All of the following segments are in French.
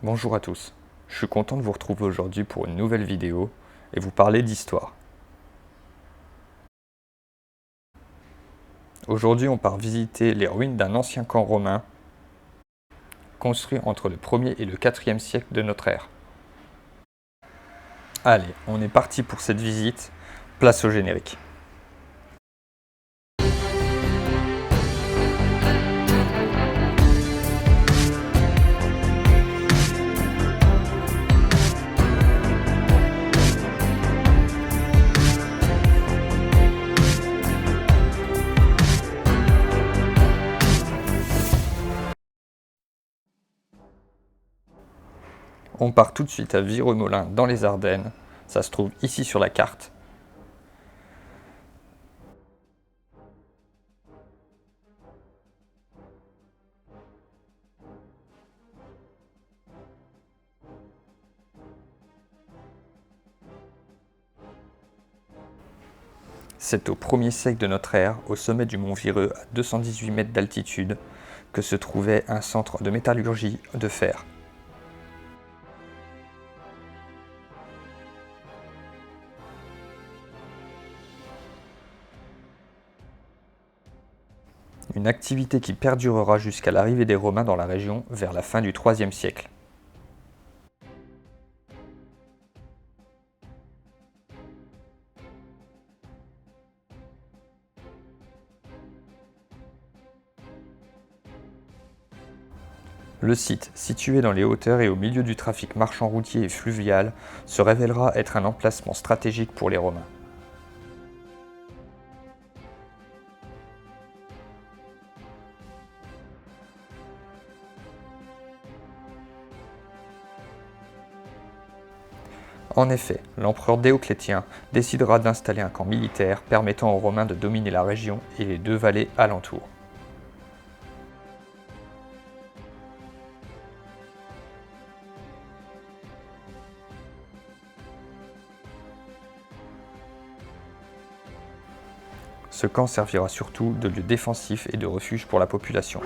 Bonjour à tous, je suis content de vous retrouver aujourd'hui pour une nouvelle vidéo et vous parler d'histoire. Aujourd'hui on part visiter les ruines d'un ancien camp romain construit entre le 1er et le 4e siècle de notre ère. Allez, on est parti pour cette visite, place au générique. On part tout de suite à Viremolin dans les Ardennes, ça se trouve ici sur la carte. C'est au 1er siècle de notre ère, au sommet du mont Vireux, à 218 mètres d'altitude, que se trouvait un centre de métallurgie de fer. Une activité qui perdurera jusqu'à l'arrivée des Romains dans la région vers la fin du IIIe siècle. Le site, situé dans les hauteurs et au milieu du trafic marchand routier et fluvial, se révélera être un emplacement stratégique pour les Romains. En effet, l'empereur Dioclétien décidera d'installer un camp militaire permettant aux Romains de dominer la région et les deux vallées alentours. Ce camp servira surtout de lieu défensif et de refuge pour la population.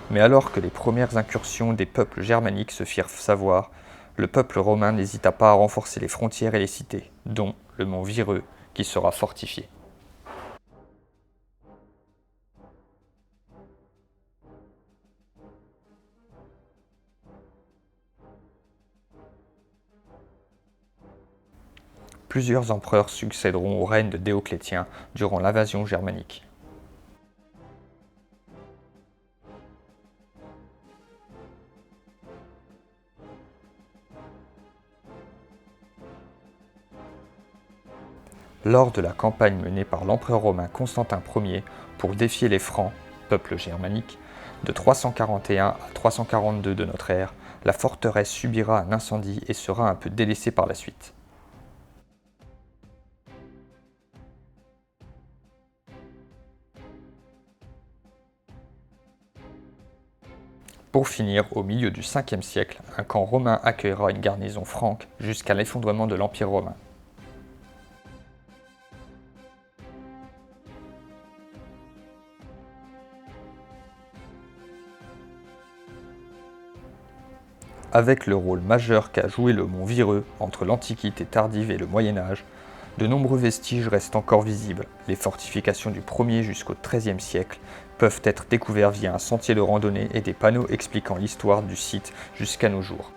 Mais alors que les premières incursions des peuples germaniques se firent savoir, le peuple romain n'hésita pas à renforcer les frontières et les cités, dont le mont Vireux, qui sera fortifié. Plusieurs empereurs succéderont au règne de Dioclétien durant l'invasion germanique. Lors de la campagne menée par l'empereur romain Constantin Ier pour défier les Francs, peuple germanique, de 341 à 342 de notre ère, la forteresse subira un incendie et sera un peu délaissée par la suite. Pour finir, au milieu du 5e siècle, un camp romain accueillera une garnison franque jusqu'à l'effondrement de l'Empire romain. Avec le rôle majeur qu'a joué le mont Vireux entre l'Antiquité tardive et le Moyen Âge, de nombreux vestiges restent encore visibles. Les fortifications du 1er jusqu'au XIIIe siècle peuvent être découvertes via un sentier de randonnée et des panneaux expliquant l'histoire du site jusqu'à nos jours.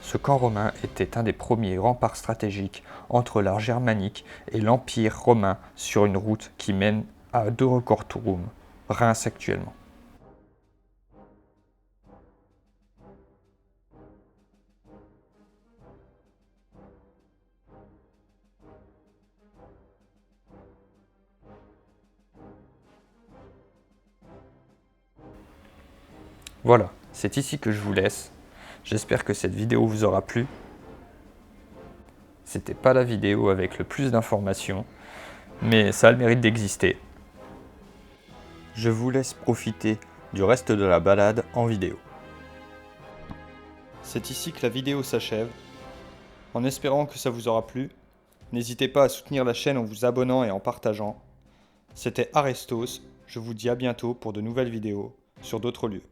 Ce camp romain était un des premiers remparts stratégiques entre l'art germanique et l'Empire romain sur une route qui mène à Dorocortorum, Reims actuellement. Voilà, c'est ici que je vous laisse. J'espère que cette vidéo vous aura plu. C'était pas la vidéo avec le plus d'informations, mais ça a le mérite d'exister. Je vous laisse profiter du reste de la balade en vidéo. C'est ici que la vidéo s'achève. En espérant que ça vous aura plu, n'hésitez pas à soutenir la chaîne en vous abonnant et en partageant. C'était Arestos, je vous dis à bientôt pour de nouvelles vidéos sur d'autres lieux.